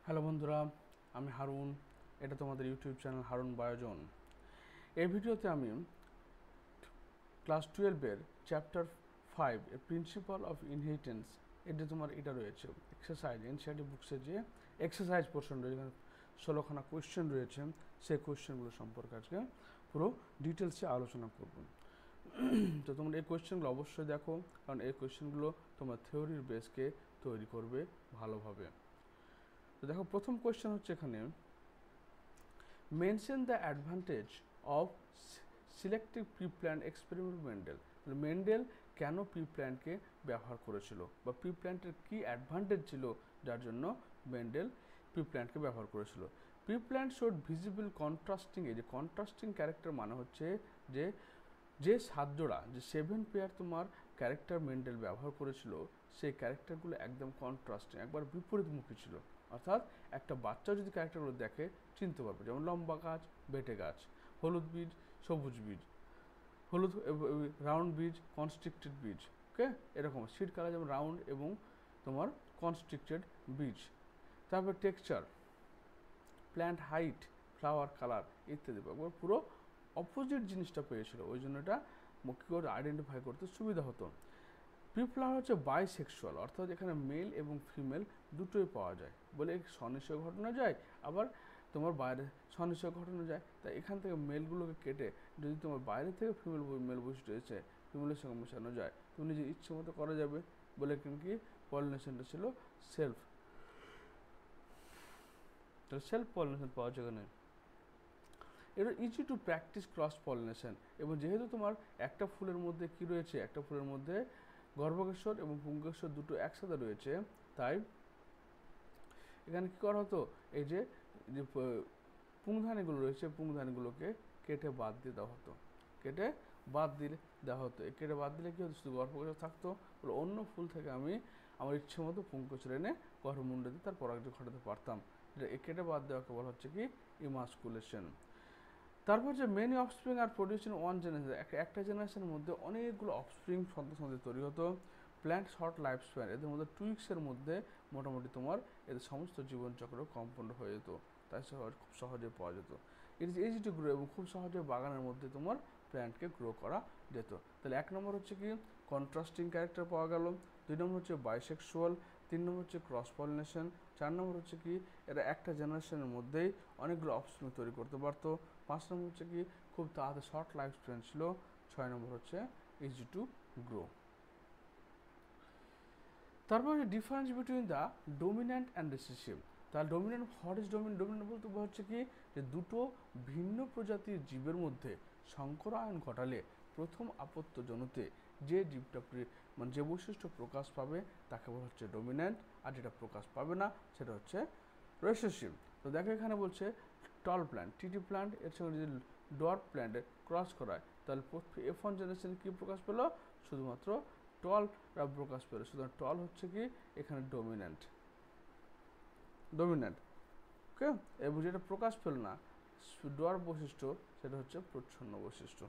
Hello বন্ধুরা, আমি হারুন। এটা তোমাদের ইউটিউব চ্যানেল হারুন বায়োজন। এই ভিডিওতে আমি ক্লাস 12-এর চ্যাপ্টার 5 এর প্রিন্সিপাল অফ ইনহেরিটেন্স এর যে তোমার এটা রয়েছে এক্সারসাইজ, এনসিইআরটি বুকসের যে এক্সারসাইজ পোর্শন রয়েছে, এখানে 16খানা কোয়েশ্চেন রয়েছে, সেই কোয়েশ্চেনগুলো সম্পর্কে আজকে পুরো ডিটেলসে আলোচনা করব। তো তোমরা এই কোয়েশ্চেনগুলো অবশ্যই দেখো, কারণ এই কোয়েশ্চেনগুলো তোমার থিওরির বেসকে তৈরি করবে ভালোভাবে। তো দেখো, প্রথম কোয়েশ্চেন হচ্ছে এখানে, mention the advantage of selective pre planned experiment Mendel. Mendel কেন প্রি প্ল্যান্টকে ব্যবহার করেছিল, বা প্রি প্ল্যান্টের কী অ্যাডভান্টেজ ছিল যার জন্য মেন্ডেল প্রি প্ল্যান্টকে ব্যবহার করেছিল। Pre plant showed visible contrasting, এই যে কন্ট্রাস্টিং ক্যারেক্টার মানে হচ্ছে যে যে 7 জোড়া, যে 7 পেয়ার তোমার ক্যারেক্টার মেন্ডেল ব্যবহার করেছিল, সেই ক্যারেক্টারগুলো একদম কন্ট্রাস্টিং, একবার বিপরীতমুখী ছিল। অর্থাৎ একটা বাচ্চা যদি ক্যারেক্টারগুলো দেখে চিনতে পারবে, যেমন লম্বা গাছ, বেটে গাছ, হলুদ বীজ, সবুজ বীজ, হলুদ রাউন্ড বীজ, কনস্ট্রিক্টেড বীজ। ওকে, এরকম সিড কালার যেমন রাউন্ড এবং তোমার কনস্ট্রিক্টেড বীজ। তারপর texture, plant height, flower colour ইত্যাদি, একবার পুরো অপোজিট জিনিসটা পেয়েছিল, ওই জন্য এটা কী করে আইডেন্টিফাই করতে সুবিধা হতো। প্রিপ্লার হচ্ছে বাইসেক্সুয়াল, অর্থাৎ এখানে মেল এবং ফিমেল দুটোই পাওয়া যায় বলে স্বনিশ্চয় ঘটনা যায়, আবার তোমার বাইরে স্বনিশ্চয় ঘটনা যায়। তাই এখান থেকে মেলগুলোকে কেটে যদি তোমার বাইরে থেকে মেল বৈশিষ্ট্য এসে ফিমেলের সঙ্গে মেশানো যায়, তুমি নিজের ইচ্ছে মতো করা যাবে বলে কি পলিনেশনটা ছিল সেলফ, তাহলে সেলফ পলিনেশন পাওয়া যায় এখানে। এটা easy to practice cross pollination, এবং যেহেতু তোমার একটা ফুলের মধ্যে কি রয়েছে, একটা ফুলের মধ্যে গর্ভকেশ্বর এবং পুংকেশ্বর দুটো একসাথে রয়েছে, তাই এখানে কী করা হতো, এই যে পুংধানীগুলো রয়েছে, পুংধানীগুলোকে কেটে বাদ দিয়ে দেওয়া হতো, কেটে বাদ দিলে দেওয়া হতো। কেটে বাদ দিলে কী হতো, শুধু গর্ভকেশ্বর থাকতো, বলে অন্য ফুল থেকে আমি আমার ইচ্ছে মতো পুংকেশ্বর এনে গর্ভমুণ্ডে দিয়ে তার পরাগ ঘটাতে পারতাম। এটা কেটে বাদ দেওয়াকে বলা হচ্ছে কি ইমাস্কুলেশন। তারপর যে many offspring are produce in one generation, একটা জেনারেশনের মধ্যে অনেকগুলো অফস্প্রিং সন্তান তৈরি হতো। প্ল্যান্ট শর্ট লাইফ স্প্যান, এদের মধ্যে 2 উইক্সের মধ্যে মোটামুটি তোমার এদের সমস্ত জীবনচক্র কম্পাউন্ড হয়ে যেত, তাই খুব সহজে পাওয়া যেত। It is easy to grow, এবং খুব সহজে বাগানের মধ্যে তোমার প্ল্যান্টকে গ্রো করা যেত। তাহলে 1 নম্বর হচ্ছে কি কন্ট্রাস্টিং ক্যারেক্টার পাওয়া গেল, 2 নম্বর হচ্ছে বাইসেক্সুয়াল, 3 নম্বর হচ্ছে ক্রস পলিনেশন, 4 নম্বর হচ্ছে কি এরা একটা জেনারেশনের মধ্যেই অনেকগুলো অফস্প্রিং তৈরি করতে পারতো, 5 নম্বর হচ্ছে কি খুব তাড়াতাড়ি শর্ট লাইফ স্প্যান ছিল, 6 নম্বর হচ্ছে ইজি টু গ্রো। তারপর difference between the ডোমিন্যান্ট and recessive. তার ডোমিন্যান্ট, হোয়াট ইজ ডোমিন্যান্ট? ডোমিন্যান্ট বলতে হচ্ছে কি যে দুটো ভিন্ন প্রজাতির জীবের মধ্যে সংকরায়ন ঘটালে প্রথম আপত্যজনতে যে জীবটা মানে যে বৈশিষ্ট্য প্রকাশ পাবে তাকে বলা হচ্ছে ডোমিন্যান্ট, আর যেটা প্রকাশ পাবে না সেটা হচ্ছে রিসেসিভ। তো দেখো এখানে বলছে টল প্ল্যান্ট, টিটি প্ল্যান্ট এর সঙ্গে যদি ডোয়ার্ফ প্ল্যান্টে ক্রস করায়, তাহলে F1 জেনারেশনে কী প্রকাশ পেল, শুধুমাত্র টলরা প্রকাশ পেল। সুতরাং টল হচ্ছে কি এখানে ডোমিন্যান্ট, ডোমিন্যান্ট। ওকে, এবং যেটা প্রকাশ পেল না ডোয়ার্ফ বৈশিষ্ট্য, সেটা হচ্ছে প্রচ্ছন্ন বৈশিষ্ট্য।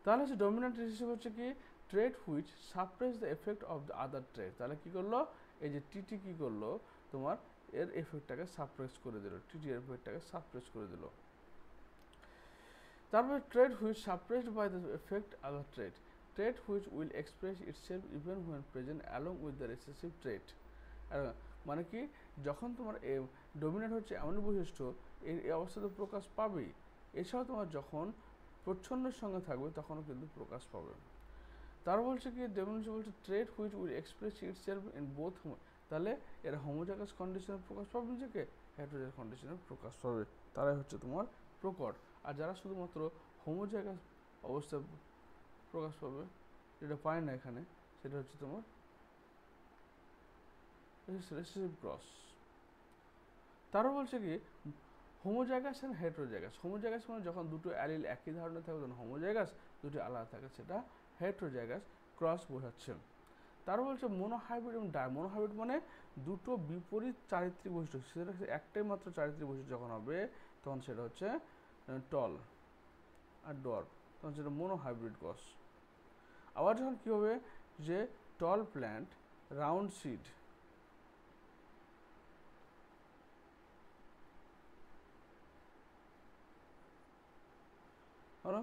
তাহলে হচ্ছে ডোমিন্যান্ট রিসেসিভ হচ্ছে কি trait which suppress the effect of the other trait. তাহলে কী করলো, এই যে টিটি কী করলো, তোমার এর এফেক্টটাকে সাপ্রেস করে দিল, টিটি এর এফেক্টটাকে সাপ্রেস করে দিল। তারপরে trait which suppressed by the effect other trait, trait which will express itself even when present along with the recessive trait. মানে কি, যখন তোমার ডোমিনেন্ট হচ্ছে এমন বৈশিষ্ট্য এই অবস্থাতে প্রকাশ পাবেই, এছাড়াও তোমার যখন প্রচ্ছন্নের সঙ্গে থাকবে তখনও কিন্তু প্রকাশ পাবে। তার বলছে কি ডোমিনেন্ট বলছে trait which will express itself in both, তাহলে এরা হোমোজাইগাস কন্ডিশনে প্রকাশ পাবে নিজেকে, হেটেরোজাইগাস কন্ডিশনে প্রকাশ পাবে, তারাই হচ্ছে তোমার প্রকট। আর যারা শুধুমাত্র হোমোজাইগাস অবস্থায় প্রকাশ পাবে, যেটা পায় না এখানে, সেটা হচ্ছে তোমার রিসেসিভ ক্রস। তারও বলছে কি হোমোজাইগাস অ্যান্ড হেটেরোজাইগাস, হোমোজাইগাস মানে যখন দুটো অ্যালিল একই ধরনের থাকে তখন হোমোজাইগাস, দুটো আলাদা থাকে সেটা হেটেরোজাইগাস, ক্রস বোঝাচ্ছে। তারও বলছে মোনোহাইব্রিড এবং মোনোহাইব্রিড মানে দুটো বিপরীত চারিত্রিক বৈশিষ্ট্য, সেটা একটাই মাত্র চারিত্রিক বৈশিষ্ট্য যখন হবে তখন সেটা হচ্ছে টল আর ডোয়ার্ফ, তখন সেটা মোনোহাইব্রিড ক্রস। আবার যখন কী হবে যে টল প্ল্যান্ট রাউন্ড সিড, হলো।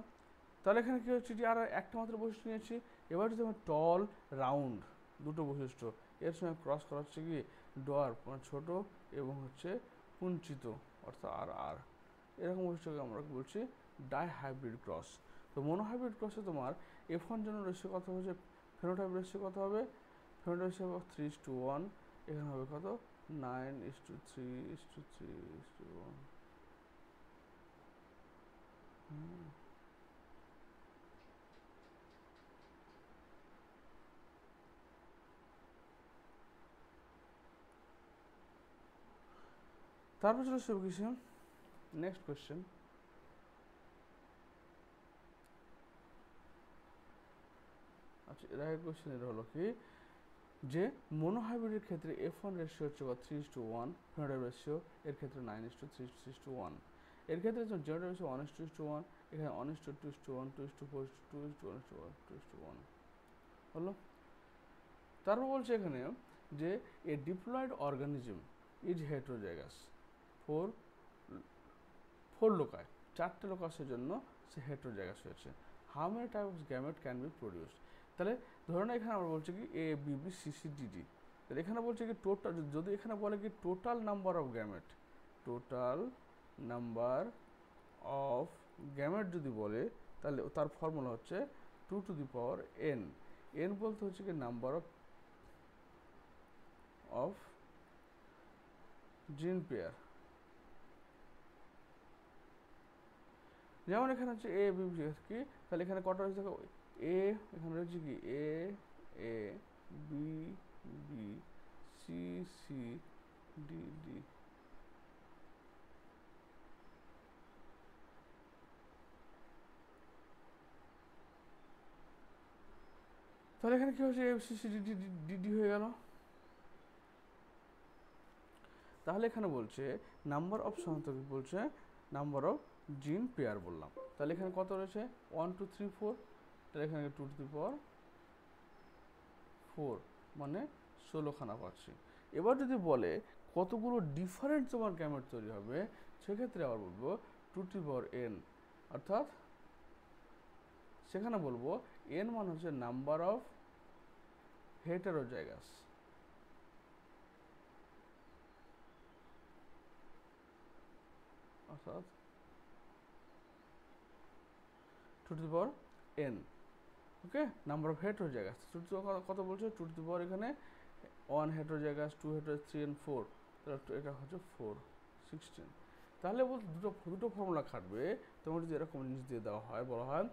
তাহলে এখানে কী হচ্ছে যে আর একটা মাত্র বৈশিষ্ট্য নিয়েছি। এবার যদি আমরা টল রাউন্ড দুটো বৈশিষ্ট্য এর সঙ্গে ক্রস করা হচ্ছে কি ডোয়ার্ফ মানে ছোটো এবং হচ্ছে কুঞ্চিত অর্থাৎ আর এরকম বৈশিষ্ট্যকে আমরা বলছি ডাই হাইব্রিড ক্রস। তো মনোহাইব্রিড ক্রসে তোমার F1 জন্য রেশিও কত হচ্ছে, ফেনোটাইপ রেশিও কত হবে, ফেনোটাইপ রেশিও 3:1, এখানে হবে কত 9:3:3:1। তারপর চলে আসবে কিছু নেক্সট কোয়েশ্চেন। আচ্ছা এর আগে কোয়েশ্চেন এটা হলো কি যে মনোহাইব্রিডের ক্ষেত্রে F1 রেশিও হচ্ছে 3:1, ফেনোটাইপ রেশিও এর ক্ষেত্রে 9:3:1। এর ক্ষেত্রে জেনোটাইপ রেশিও 1:1, এখানে 1:2:1, 2:4, 2:1, 2:1 হলো। তারপর বলছে এখানে যে a diploid organism is heterozygous four loci, 4টে লোকাসের জন্য সে হেটেরোজাইগাস হয়েছে। How many type of gamete can be produced. তাহলে ধরে না এখানে আমরা বলছি কি A B B C C D D. তাহলে এখানে বলছে কি টোটাল, যদি এখানে বলে কি total number of gamete, total number of gamete যদি বলে তাহলে তার ফর্মুলা হচ্ছে 2n। এন বলতে হচ্ছে কি নাম্বার অফ জিন পেয়ার। যেমন এখানে হচ্ছে এ বি কি, তাহলে এখানে কটা রয়েছে দেখো, এ এখানে রয়েছে কি A A B B C C D D. তাহলে এখানে কি হচ্ছে A C C D D D D হয়ে গেল। তাহলে এখানে বলছে নাম্বার অফ সনাতক বলছে নাম্বার অফ জিন পেয়ার বললাম। তাহলে এখানে কত রয়েছে 1 2 3 4, তাহলে এখানে 2⁴ মানে 16খানা পাচ্ছি। এবার যদি বলে কতগুলো ডিফারেন্ট তোমার গ্যামেট তৈরি হবে, সেক্ষেত্রে আবার বলবো 2n, অর্থাৎ সেখানে বলবো n মানে হচ্ছে নাম্বার অফ হেটেরোজাইগাস, অর্থাৎ 2n। Okay, number of heterozygous কত বলছে 2 এখানে 1 হেটেরোজাইগাস, 2 হেটেরোজাইগাস, 3 and 4, তাহলে এটা হচ্ছে 4 16। তাহলে বলতে দুটো ফর্মুলা খাটবে। তোমার যদি এরকম জিনিস দিয়ে দেওয়া হয়, বলা হয়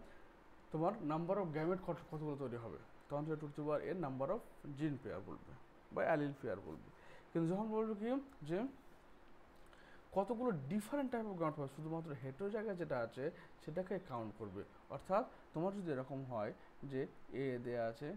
তোমার নাম্বার অফ গ্যামেট কতগুলো তৈরি হবে, তখন সেটা 2n নাম্বার অফ জিন পেয়ার বলবে বা অ্যালিল পেয়ার বলবে। কিন্তু যখন বলবে কি যে কতগুলো ডিফারেন্ট টাইপ অফ গ্যামেট পাবে, শুধুমাত্র হেটেরোজাইগাস যেটা আছে সেটাকে কাউন্ট করবে। অর্থাৎ তোমার যদি এরকম হয় যে এ দেয়া আছে,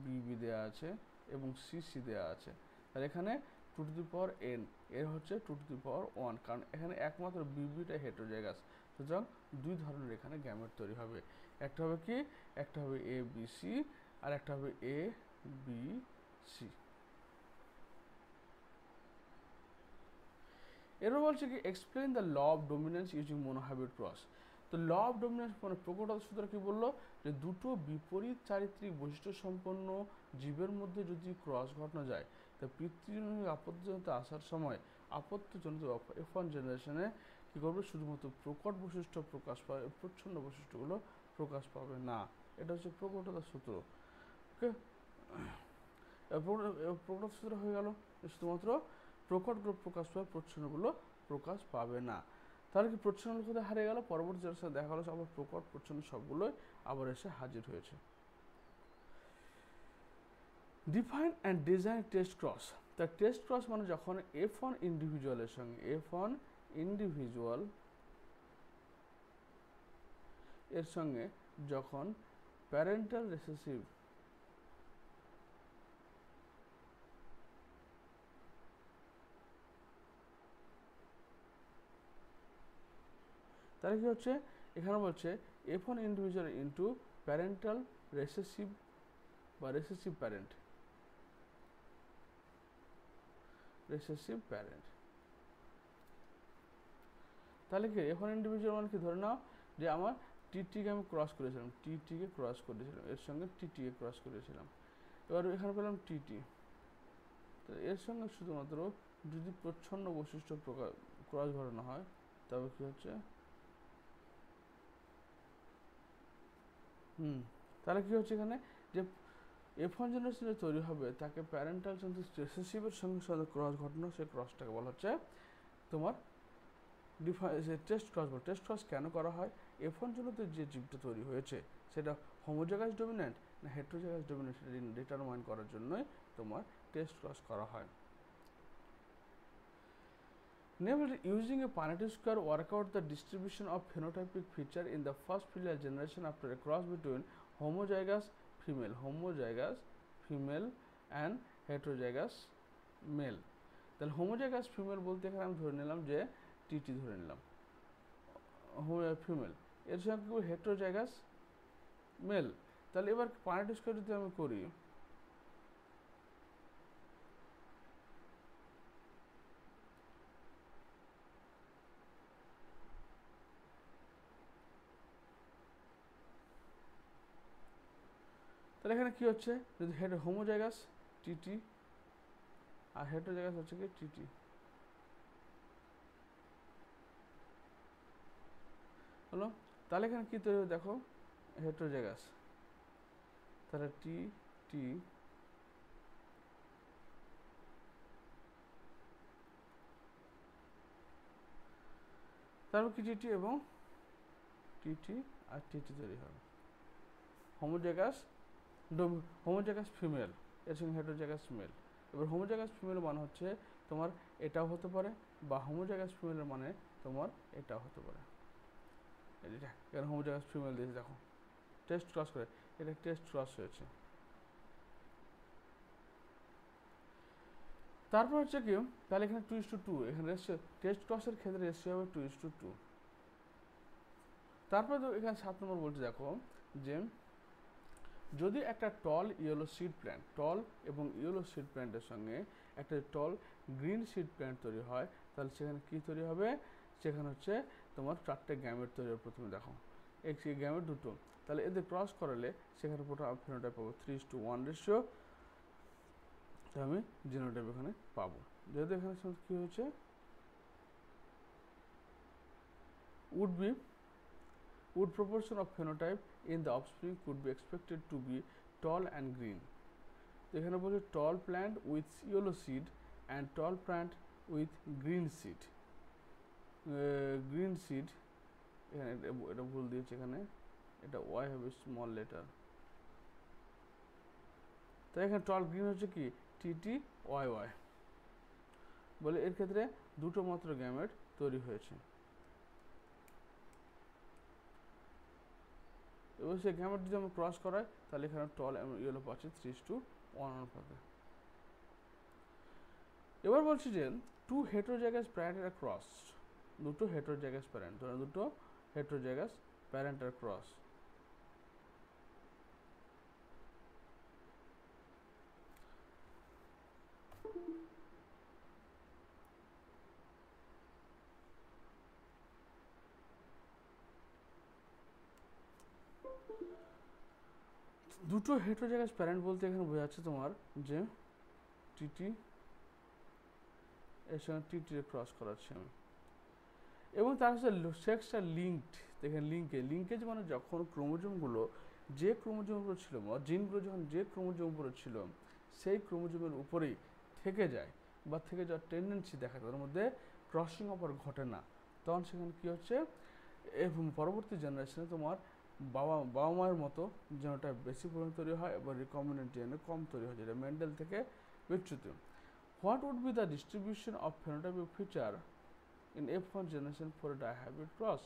বি বি দেয়া আছে এবং সি সি দেয়া আছে, তাহলে এখানে 2n এর হচ্ছে 2⁴, কারণ এখানে একমাত্র বিবিটা হেটেরোজাইগাস, সুতরাং দুই ধরনের এখানে গ্যামেট তৈরি হবে। একটা হবে কি, একটা হবে এ বি সি আর একটা হবে এ বি সি। এরপর বলছে কি explain the law of dominance using monohybrid cross. তো ল অফ ডোমিনেন্স মানে প্রকটতা সূত্র কি বললো, যে দুটো বিপরীত চারিত্রিক বৈশিষ্ট্য সম্পন্ন জীবের মধ্যে যদি ক্রস ঘটানো যায়, তা পিতৃজনক আপত্তিজনিত আসার সময় আপত্তিজনিত F1 জেনারেশনে কী করবে, শুধুমাত্র প্রকট বৈশিষ্ট্য প্রকাশ পাবে, প্রচ্ছন্ন বৈশিষ্ট্যগুলো প্রকাশ পাবে না। এটা হচ্ছে প্রকটতার সূত্র। ওকে, প্রকট সূত্র হয়ে গেল, শুধুমাত্র প্রকট গ্রুপ প্রকাশ পাবে, প্রচ্ছন্নগুলো প্রকাশ পাবে না। তাহলে কি প্রচ্ছন্নগুলো কোথায় হারিয়ে গেল, পরবর্তী জেনারেশনে দেখা গেলো আবার প্রকট প্রচ্ছন্ন সবগুলোই আবার এসে হাজির হয়েছে। Define and design test cross. তা টেস্ট ক্রস মানে যখন F1 ইন্ডিভিজুয়ালের সঙ্গে F1 ইন্ডিভিজুয়াল এর সঙ্গে যখন প্যারেন্টাল রিসেসিভ তাহলে কি হচ্ছে, এখানে বলছে F1 individual into parental recessive বা রিসেসিভ প্যারেন্ট, রিসেসিভ প্যারেন্ট। তাহলে কি F1 ইন্ডিভিজুয়াল মানে কি, ধরে নাও যে আমার টিটিকে আমি ক্রস করেছিলাম, টিটিকে ক্রস করেছিলাম, এর সঙ্গে টিটিকে ক্রস করেছিলাম। এবার এখানে পেলাম টিটি। তো এর সঙ্গে শুধুমাত্র যদি প্রচ্ছন্ন বৈশিষ্ট্য ক্রস ঘটানো হয়, তবে কি হচ্ছে তাহলে কি হচ্ছে এখানে যে F1 জেনারেশন যে তৈরি হবে তাকে প্যারেন্টাল রিসেসিভের সঙ্গে সঙ্গে ক্রস ঘটানো, সেই ক্রসটাকে বলা হচ্ছে তোমার টেস্ট ক্রস। টেস্ট ক্রস কেন করা হয়? F1 জন্যতে যে জীবটা তৈরি হয়েছে সেটা হোমোজাইগাস ডমিন্যান্ট না হেটেরোজাইগাস ডমিন্যান্ট সেটা ডিটারমাইন করার জন্যই তোমার টেস্ট ক্রস করা হয়। Namely, using a Pareto square, work out the distribution of phenotypic feature in the first filial generation after a cross between homozygous female and heterozygous male. তাহলে homozygous female বলতে এখানে আমি ধরে নিলাম যে টিটি ধরে নিলাম ফিমেল, এর সঙ্গে হেটেরোজাইগাস মেল। তাহলে এবার পারেটো স্কয়ার যদি আমি করি, তাহলে এখানে কি হচ্ছে, যদি হোমোজাইগাস টিটি আর হেটেরোজাইগাস হচ্ছে কি টিটি, হলো। তাহলে এখানে কি তৈরি হবে দেখো, হেটেরোজাইগাস, তাহলে টি টি তারপর কি টিটি এবং টিটি আর টিটি তৈরি হবে। হোমোজাইগাস ফিমেল এর সঙ্গে হেটেরোজাইগাস মেল। এবার হোমোজাইগাস ফিমেল মানে হচ্ছে তোমার এটাও হতে পারে, বা হোমোজাইগাস ফিমেলের মানে তোমার এটাও হতে পারে। এটা এখানে হোমোজাইগাস ফিমেল দিয়েছে দেখো, টেস্ট ক্রস করে, এটা টেস্ট ক্রস হয়েছে। তারপর হচ্ছে কি, তাহলে এখানে 2:2, এখানে টেস্ট ক্রসের ক্ষেত্রে রেশিও হবে 2:2। তারপরে তো এখানে 7 নম্বর বলছে দেখো যে যদি একটা টল ইয়েলো সিড প্ল্যান্ট, টল এবং ইয়েলো সিড প্ল্যান্টের সঙ্গে একটা টল গ্রিন সিড প্ল্যান্ট তৈরি হয়, তাহলে সেখানে কি তৈরি হবে, সেখানে হচ্ছে তোমার 4টে গ্যামেট তৈরি হবে। প্রথমে দেখো একটি গ্যামেট দুটো, তাহলে এদের ক্রস করালে সেখানে ফেনোটাইপ পাবো 3:1 রেশিও, আমি জিনোটাইপ এখানে পাবো। যেহেতু এখানে কি হয়েছে would proportion of phenotype in the offspring could be expected to be tall and green. এখানে বলছে tall plant with yellow seed and tall plant with green seed. Green seed এখানে এটা ভুল দিয়েছে, এখানে এটা ওয়াই হবে স্মল লেটার, তাই এখানে টল গ্রিন হচ্ছে কি টিটি ওয়াই ওয়াই, বলে এর ক্ষেত্রে দুটো মাত্র গ্যামেট তৈরি হয়েছে। এবার সেই গ্যামেট যদি আমরা ক্রস করাই তাহলে এখানে টল এবং ইয়েলো পাচ্ছি 3:1 অনুপাতে। এবার বলছি যে টু হেটেরোজাইগাস প্যারেন্টের ক্রস, দুটো হেটেরোজাইগাস প্যারেন্ট, ধরুন দুটো হেটেরোজাইগাস প্যারেন্টের ক্রস, দুটো হেটেরোজাইগাস প্যারেন্ট বলতে এখানে বোঝাচ্ছে তোমার যে টিটি এর সঙ্গে টিটি ক্রস করাচ্ছি আমি, এবং তার সাথে সেক্সটা লিঙ্কড। দেখেন লিঙ্কেজ মানে যখন ক্রোমোজোমগুলো যে ক্রোমোজোমের উপর ছিল, জিনগুলো যখন যে ক্রোমোজোমের উপরে ছিল সেই ক্রোমোজোমের উপরেই থেকে যায় বা থেকে যাওয়ার টেন্ডেন্সি দেখা যায়, তার মধ্যে ক্রসিং ওভার ঘটে না, তখন সেখানে কী হচ্ছে, এবং পরবর্তী জেনারেশনে তোমার বাবা মায়ের মতো যেনটা বেশি পরিমাণ তৈরি হয় এবং রিকম্বিনেন্ট ডিএনএ কম তৈরি হয়, যেটা মেন্ডেল থেকে বিচ্যুত। What would be the distribution of phenotypic feature in F1 generation for a dihybrid cross?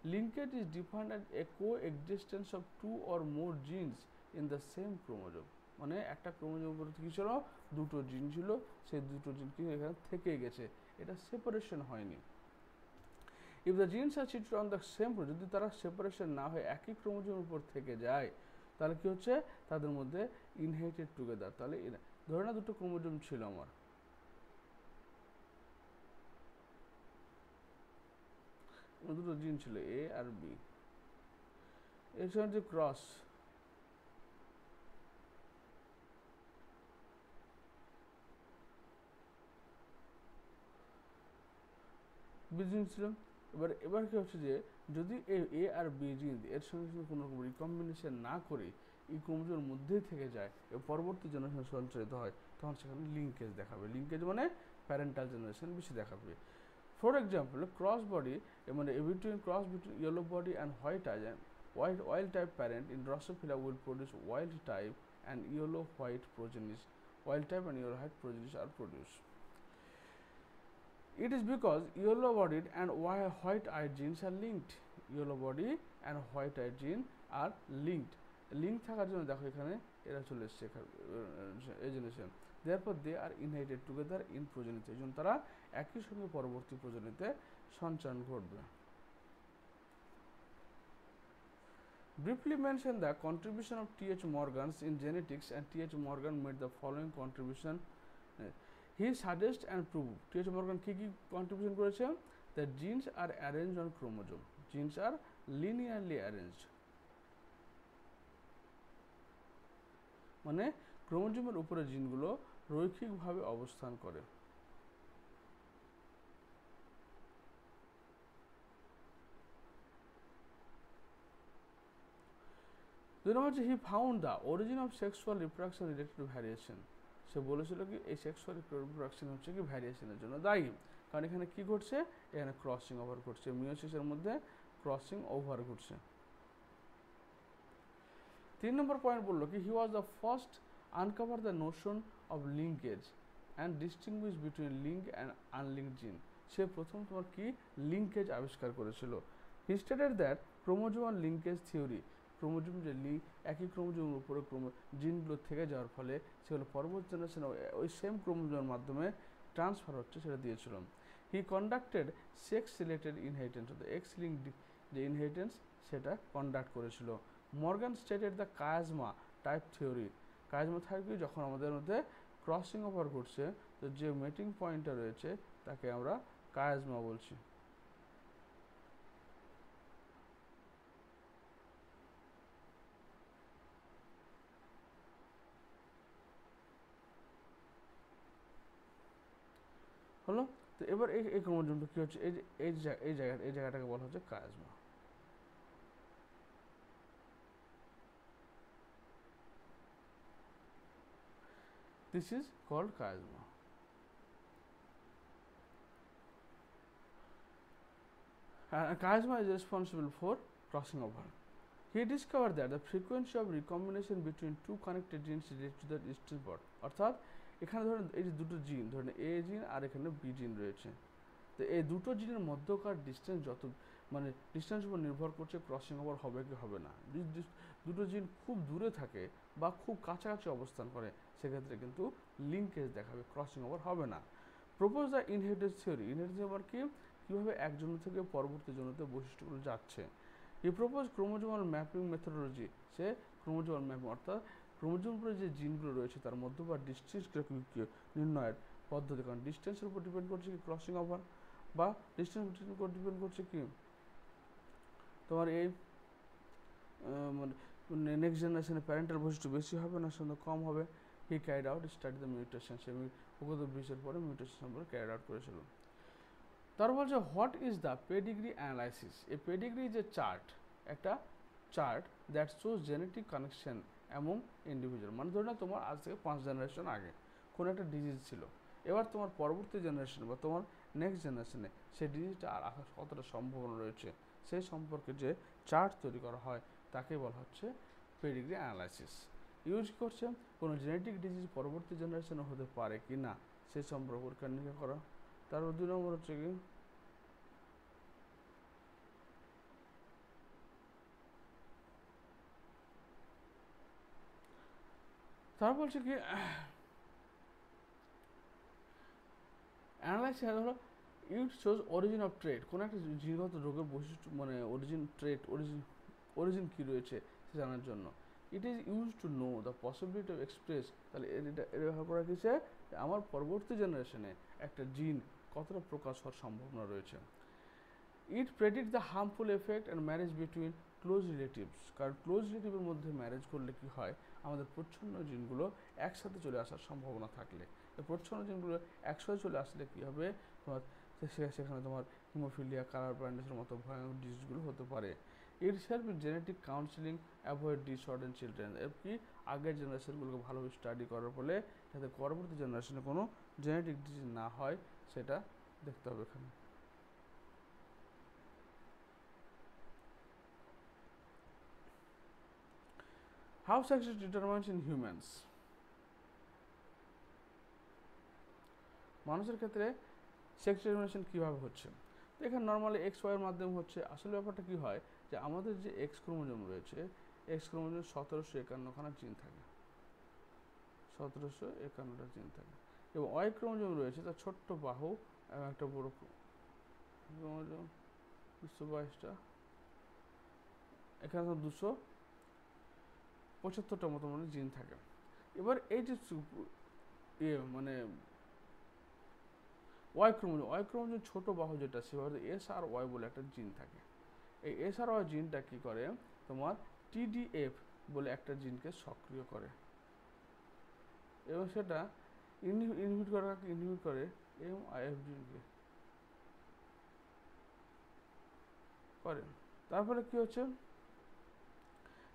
Linkage is defined as a coexistence of two or more genes in the same chromosome. মানে একটা chromosome উপরে কি ছিল, দুটো জিন ছিল, সেই দুটো জিন কি এখানে থেকে গেছে, এটা সেপারেশন হয়নি। If the genes are situated on the same chromosome, যদি তারা সেপারেশন না হয় একই ক্রোমোজোমের উপর থেকে যায়, তাহলে কি হচ্ছে তাদের মধ্যে ইনহেরিটেড টুগেদার। তাহলে ধরে না দুটো ক্রোমোজোম ছিল আমার, দুটো জিন ছিল এ আর বি, এর সঙ্গে যে ক্রস বিজিন ছিল। এবার কি হচ্ছে যে যদি এ আর বি জিন এর সঙ্গে যদি কোনো রকম রিকম্বিনেশন না করে এই ক্রোমোজোমের মধ্যেই থেকে যায় এবং পরবর্তী জেনারেশন সঞ্চালিত হয়, তখন সেখানে লিঙ্কেজ দেখাবে। লিঙ্কেজ মানে প্যারেন্টাল জেনারেশন বেশি দেখাবে। ফর এক্সাম্পল ক্রস বডি মানে cross between yellow body and white I wild type parent in Drosophila will produce wild type and yellow white progenies. Wild type and yellow white progenies are produced. It is because yellow bodied and white eyed genes are linked. Yellow body and white eyed gene are linked. Link থাকার জন্য দেখো এখানে এরা চলে এসছে এই generation. therefore they are inherited together in progeny. এই জন্য তারা একই সঙ্গে পরবর্তী প্রজনীতে সঞ্চারণ ঘটবে। Briefly mention the contribution of T.H. Morgan in genetics, and T.H. Morgan made the following contribution. He suggests and prove. T.H. Morgan কি contribution করেছে? That genes are arranged on chromosome. Genes are linearly arranged. মানে ক্রোমোজোমের উপরে জিনগুলো রৈখিকভাবে অবস্থান করে। দুই নম্বর হচ্ছে he found the origin of sexual reproduction related to variation. সে বলেছিল কি এই সেক্সুয়াল রিপ্রোডাকশন হচ্ছে কি ভ্যারিয়েশনের জন্য দায়ী, কারণ এখানে কি ঘটছে, এখানে ক্রসিং ওভার ঘটছে, মিওসিসের মধ্যে ক্রসিং ওভার ঘটছে। 3 নম্বর পয়েন্ট বললো কি he was the first uncover the notion of linkage and distinguish between link and unlinked gene. সে প্রথম তোমার কি লিঙ্কেজ আবিষ্কার করেছিল। He stated that chromosomal linkage theory, chromosome যে একই ক্রোমোজোমের উপরে জিনগুলো থেকে যাওয়ার ফলে সেগুলো পরবর্তী জেনারেশনে ওই সেম ক্রোমোজোমের মাধ্যমে ট্রান্সফার হচ্ছে সেটা দিয়েছিল। হি কন্ডাক্টেড সেক্স রিলেটেড ইনহেরিটেন্স, অর্থাৎ এক্স লিঙ্ক যে ইনহেরিটেন্স সেটা কন্ডাক্ট করেছিল। Morgan stated the chiasma type theory. Chiasma theory যখন আমাদের মধ্যে ক্রসিং ওভার ঘটছে, তো যে মেটিং পয়েন্টটা রয়েছে তাকে আমরা কায়াজমা বলছি। হলো, তো এবার এই ক্রোমোজোমটা কি হচ্ছে, এই জায়গাটাকে বলা হচ্ছে chiasma. This is called chiasma. Chiasma is responsible for crossing over. He discovered that the frequency of recombination between two connected genes related to the distance bond. অর্থাৎ এখানে ধরেন এই যে দুটো জিন, ধরেন এ জিন আর এখানে বি জিন রয়েছে, তো এই দুটো জিনের মধ্যকার ডিস্টেন্স যত মানে ডিস্টেন্স উপর নির্ভর করছে ক্রসিং ওভার হবে কি হবে না। দুটো জিন খুব দূরে থাকে বা খুব কাছাকাছি অবস্থান করে, সেক্ষেত্রে কিন্তু লিঙ্কেজ দেখাবে, ক্রসিং ওভার হবে না। Propose the inheritance theory. Inheritance আবার কি, কীভাবে একজন থেকে পরবর্তী জনতে বৈশিষ্ট্যগুলো যাচ্ছে। ই প্রপোজ ক্রোমোজোমাল ম্যাপিং মেথোডোলজি। সে ক্রোমোজোমাল ম্যাপিং অর্থাৎ ক্রোমোজোম উপরে যে জিনগুলো রয়েছে তার মধ্যে বা ডিস্টেন্স নির্ণয়ের পদ্ধতি, কারণ ডিস্টেন্সের উপর ডিপেন্ড করছে কি ক্রসিং ওভার, বা ডিস্টেন্স উপর ডিপেন্ড করছে কি তোমার এই মানে নেক্সট জেনারেশনে প্যারেন্টাল বৈশিষ্ট্য বেশি হবে না সঙ্গে কম হবে। He carried out study the mutation. সে উগত বিশ্বের পরে মিউটেশন সম্পর্কে ক্যারিড আউট করেছিল। তারপর বলছে what is the pedigree analysis. এই পেডিগ্রি যে চার্ট, একটা chart that shows genetic connection among individual. মানে ধরে না তোমার আজ থেকে 5 জেনারেশন আগে কোনো একটা ডিজিজ ছিল, এবার তোমার পরবর্তী জেনারেশনে বা তোমার নেক্সট জেনারেশনে সেই ডিজিজটা আর আসার কতটা সম্ভাবনা রয়েছে সেই সম্পর্কে যে চার্ট তৈরি করা হয় তাকে বলা হচ্ছে পেডিগ্রি অ্যানালাইসিস। ইউজ করছে কোনো জেনেটিক ডিজিজ পরবর্তী জেনারেশনে হতে পারে কি না সেই সম্পর্কে পরীক্ষা নিরীক্ষা করা। তারপর 2 নম্বর হচ্ছে কি তারপর বলছে কি অ্যানালাইসিস হলো it shows origin of trade. কোনো একটা জিনগত রোগের বৈশিষ্ট্য মানে অরিজিন ট্রেড অরিজিন কী রয়েছে সে জানার জন্য। It is use to know the possibility of express. তাহলে এটা ব্যবহার করা গেছে আমার পরবর্তী জেনারেশনে একটা জিন কতটা প্রকাশ হওয়ার সম্ভাবনা রয়েছে। It predict the harmful effect and marriage between close relatives, কারণ ক্লোজ রিলেটিভের মধ্যে ম্যারেজ করলে কি হয়, আমাদের প্রচ্ছন্ন জিনগুলো একসাথে চলে আসার সম্ভাবনা থাকলে, এই প্রচ্ছন্ন জিনগুলো একসাথে চলে আসলে কী হবে, তোমার সেখানে তোমার হিমোফিলিয়া, কালার ব্লাইন্ডনেসের মতো ভয়ানক ডিজিজগুলো হতে পারে। It help in genetic counselling avoid disorder in children, কি আগের জেনারেশনগুলোকে ভালোভাবে স্টাডি করার ফলে যাতে পরবর্তী জেনারেশনে কোনো জেনেটিক ডিজিজ না হয় সেটা দেখতে হবে এখানে। How sex is determines in humans, মানুষের ক্ষেত্রে সেক্স ডিটারমিনেশন কীভাবে হচ্ছে, তো এখানে নর্মালি এক্স ওয়াইয়ের মাধ্যমে হচ্ছে। আসলে ব্যাপারটা কী হয় যে আমাদের যে এক্স ক্রোমোজোম রয়েছে, এক্স ক্রোমোজোম 1751খানা জিন থাকে, 1751টা জিন থাকে, এবং ওয়াই ক্রোমোজোম রয়েছে তার ছোট্ট বাহু এবং একটা বড় ক্রোমোজোম 222টা, এখানে 275টার মতো মানে জিন থাকে। এবার এই যে মানে ওয়াই ক্রোমোজোম ছোট বাহু যেটা, সেভাবে এস আর ওয়াই বলে একটা জিন থাকে। এই এস আর ওয়াই জিনটা কী করে, তোমার টিডিএফ বলে একটা জিনকে সক্রিয় করে, এবং সেটা ইনহিবিট করে এমআইএফ জিনকে করে। তারপরে কী হচ্ছে,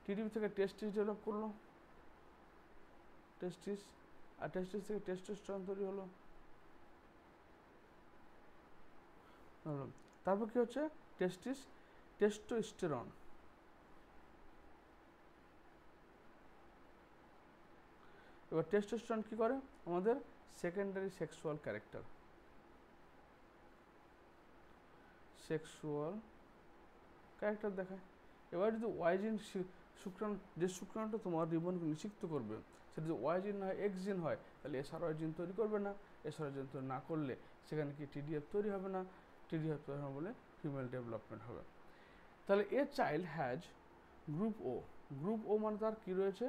টিডিপি থেকে টেস্টিস ডেভেলপ করলো, টেস্টিস, আর টেস্টিস থেকে টেস্টোস্টেরন তৈরি হলো। তারপর কি হচ্ছে, টেস্টোস্টেরন, এবার টেস্টোস্টেরন কি করে, আমাদের সেকেন্ডারি সেক্সুয়াল ক্যারেক্টার দেখায়। এবার যদি ওয়াই জিন যে শুক্রাণুটা তোমার রিবনকে নিষিক্ত করবে, সেটা যদি ওয়াই জিন না হয় এক্স জিন হয়, তাহলে এস আর ওয়াই জিন তৈরি করবে না। এস আর ওয়াই জিন তৈরি না করলে সেখানে কি টিডিএফ তৈরি হবে না, টিডিএফ তৈরি হবে বলে ফিমেল ডেভেলপমেন্ট হবে। তাহলে a child has group O, group O মানে তার কী রয়েছে,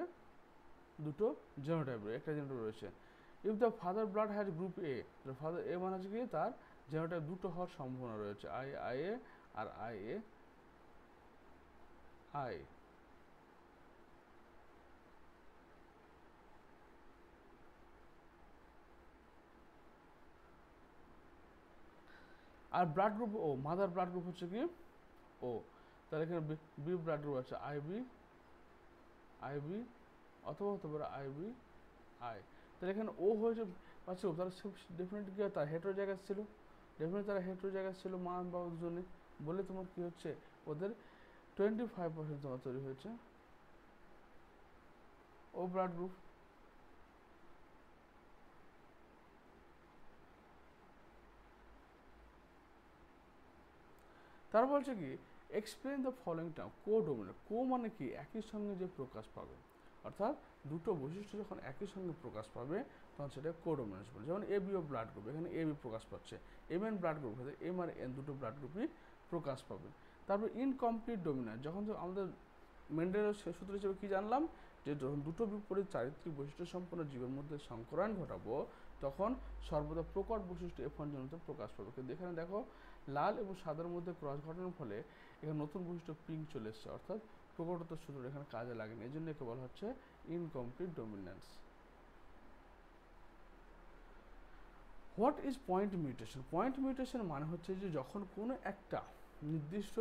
দুটো জেনোটাইপ রয়েছে, একটা জেনোটাইপ রয়েছে। If the father blood has group এ, তাহলে ফাদার এ মানে হচ্ছে কি তার জেনোটাইপ দুটো হওয়ার সম্ভাবনা রয়েছে, আই এ আর আই এ আই। আর blood group O, mother blood group হচ্ছে কি ও, তাহলে এখানে বি ব্লাড গ্রুপ আছে আইবি অথবা হতে পারে আইবি আই। তাহলে এখানে ও হয়েছে পাচ্ছে, তারা ডেফিনেটলি কি তার হেটেরোজাইগাস ছিল, ডেফিনেটলি তারা হেটেরোজাইগাস ছিল মা বাবার জন্য, বলে তোমার কি হচ্ছে ওদের 25% তোমার তৈরি হয়েছে ও ব্লাড গ্রুপ। তার বলছে কি এক্সপ্লেন দ্য ফলোইং টার্ম কোডোমিনেন্ট, কো মানে কি একই সঙ্গে যে প্রকাশ পাবে, অর্থাৎ দুটো বৈশিষ্ট্য যখন একই সঙ্গে প্রকাশ পাবে তখন সেটা কোডোমিনেন্স বলে। যেমন A B O blood group, এখানে এ বি প্রকাশ পাচ্ছে, M N blood group, M আর এন দুটো ব্লাড গ্রুপই প্রকাশ পাবে। তারপর ইনকমপ্লিট ডোমিনেন্ট, যখন আমাদের মেন্ডেলের সূত্র হিসেবে কী জানলাম, যে যখন দুটো বিপরীত চারিত্রিক বৈশিষ্ট্য সম্পন্ন জীবের মধ্যে সংকরায়ন ঘটাবো তখন সর্বদা প্রকট বৈশিষ্ট্য F1 জনিত প্রকাশ পাবে। কিন্তু এখানে দেখো লাল এবং সাদার মধ্যে ক্রস ঘটানোর ফলে এখানে নতুন বৈশিষ্ট্য পিঙ্ক চলে এসছে, অর্থাৎ প্রকটতার সূত্র এখানে কাজে লাগেনি, এই জন্য একে বলা হচ্ছে incomplete dominance. What is point mutation, point mutation মানে হচ্ছে যে যখন কোনো একটা নির্দিষ্ট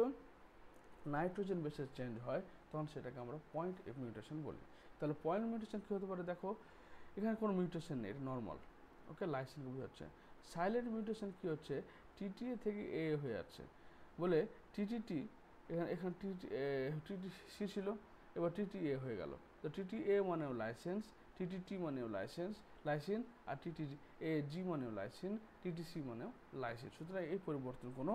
নাইট্রোজেন বেসের চেঞ্জ হয় তখন সেটাকে আমরা পয়েন্ট মিউটেশন বলি। তাহলে পয়েন্ট মিউটেশন কী হতে পারে, দেখো এখানে কোনো মিউটেশন নেই, এটা নর্মাল, ওকে লাইসিনকে বোঝাচ্ছে। সাইলেন্ট মিউটেশন কী হচ্ছে, টিটিএ থেকে এ হয়ে যাচ্ছে, বলে টিটিটি এখানে টিটিসি ছিল, এবার টিটিএ হয়ে গেল, তো টিটিএ মানেও লাইসেন্স, টিটিটি মানেও লাইসিন, আর টিটিএ জি মানেও লাইসিন, টিটিসি মানেও লাইসিন। সুতরাং এই পরিবর্তন কোনো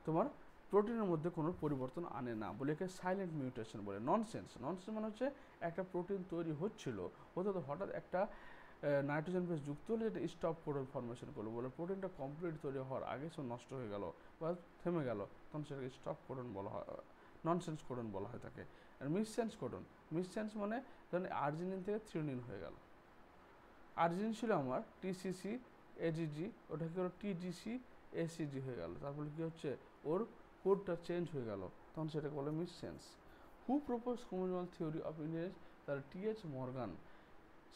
তোমার প্রোটিনের মধ্যে কোনো পরিবর্তন আনে না, বলে একে সাইলেন্ট মিউটেশন বলে। ননসেন্স মানে হচ্ছে একটা প্রোটিন তৈরি হতে তো হঠাৎ একটা নাইট্রোজেন বেস যুক্ত হলে যেটা স্টপ কোডন ফর্মেশন করলো, বলে প্রোটিনটা কমপ্লিট তৈরি হওয়ার আগে সে নষ্ট হয়ে গেল বা থেমে গেল, তখন সেটাকে স্টপ কোডন বলা হয়, ননসেন্স কোডন বলা হয় থাকে। আর মিসসেন্স মানে ধরেন আর্জিনিন থেকে থ্রিওনিন হয়ে গেল, আর্জিনিন ছিল আমার টিসিসি এজিজি, ওটা কি হলো টিজিসি এসিজি হয়ে গেল, তারপরে কি হচ্ছে ওর কোডটা চেঞ্জ হয়ে গেল, তখন সেটাকে বলে missense. Who propose chromosomal theory of inheritance? তাহলে T H. Morgan.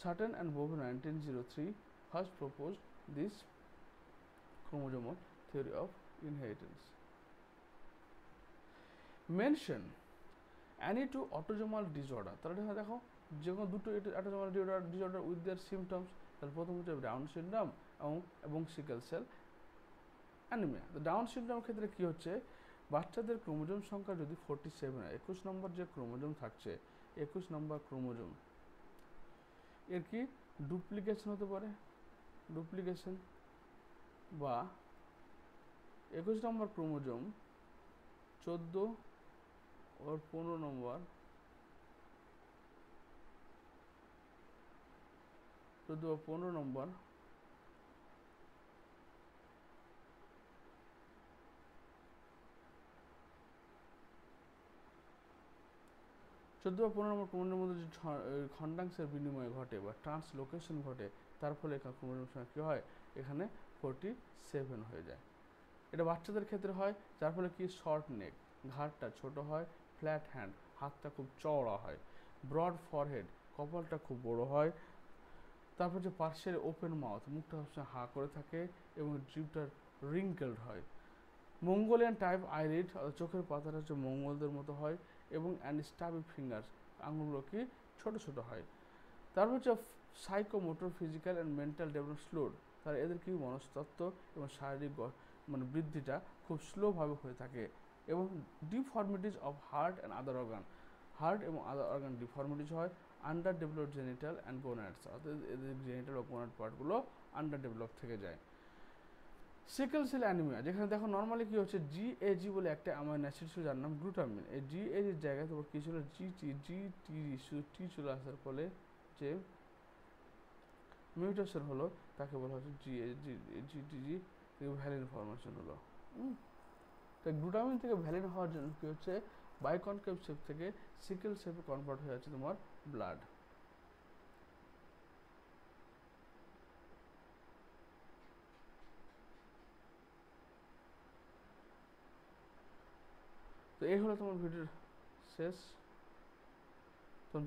Sutton and Bove 1903 first proposed this chromosomal theory of inheritance. Mention any two autosomal disorder. তাহলে এখানে দেখো যে কোনো দুটো autosomal disorder with their symptoms। তাহলে প্রথম হচ্ছে ডাউন সিনড্রোম এবং সিকেল সেল অ্যানিমিয়া। তো ডাউন সিনড্রোমের ক্ষেত্রে কি হচ্ছে, বাচ্চাদের ক্রোমোজোম সংখ্যা যদি 47 হয়, 21 নম্বর যে ক্রোমোজোম থাকছে, 21 নম্বর ক্রোমোজোম এর কি ডুপ্লিকেশন হতে পারে, ডুপ্লিকেশন, বা 21 নম্বর ক্রোমোজোম 14 और 15 নম্বর 14 বা 15 নম্বর ক্রোমোজোমের মধ্যে যে খণ্ডাংশের বিনিময় ঘটে বা ট্রান্সলোকেশন ঘটে, তার ফলে ক্রোমোজোম সংখ্যা কী হয়, এখানে 47 হয়ে যায়। এটা বাচ্চাদের ক্ষেত্রে হয়, যার ফলে কি শর্ট নেক, ঘাড়টা ছোট হয়, ফ্ল্যাট হ্যান্ড, হাতটা খুব চওড়া হয়, ব্রড ফরহেড, কপালটা খুব বড় হয়, তারপর যে পার্শ্বের ওপেন মাউথ, মুখটা সবসময় হা করে থাকে এবং জিভটা রিঙ্কেলড হয়। মঙ্গোলিয়ান টাইপ আইরিড, চোখের পাতাটা হচ্ছে মঙ্গলদের মতো হয়, এবং স্টাবি ফিঙ্গার্স, আঙুলগুলো কি ছোট ছোট হয়। তারপর হচ্ছে psychomotor, physical and mental development স্লোড। তার এদের কি মনস্তত্ত্ব এবং শারীরিক মানে বৃদ্ধিটা খুব স্লোভাবে হয়ে থাকে। এবং deformities of heart and other organ, heart এবং আদার অর্গান ডিফর্মিটিস হয়। Under developed genital and gonads, অর্থাৎ এদের জেনিটাল ও গোনাড পার্টগুলো আন্ডার ডেভেলপ থেকে যায়। সিকেল সেল অ্যানিমিয়া, যেখানে দেখো নর্মালি কি হচ্ছে, জিএজি বলে একটা অ্যামাইনো অ্যাসিড ছিল যার নাম গ্লুটামিন। এই জিএজির জায়গায় তোমার কি ছিল, জিটি শুধু টি চলে আসার ফলে যে মিউটেশন হলো, তাকে বলা হচ্ছে জিটিজি ভ্যালিন ফরমেশন হলো। তো গ্লুটামিন থেকে ভ্যালিন হওয়ার জন্য কি হচ্ছে, বাইকনকেভ শেপ থেকে সিকেল শেপে কনভার্ট হয়ে যাচ্ছে তোমার ব্লাড। তো এই হলো তোমার ভিডিওর শেষ। তোমার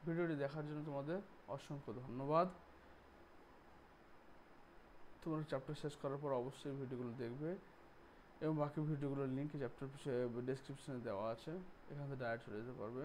ভিডিওটি দেখার জন্য তোমাদের অসংখ্য ধন্যবাদ। তোমরা চ্যাপ্টার শেষ করার পর অবশ্যই ভিডিওগুলো দেখবে, এবং বাকি ভিডিওগুলোর লিঙ্ক চ্যাপ্টার ডেসক্রিপশনে দেওয়া আছে, এখান থেকে ডাইরেক্ট চলে যেতে পারবে।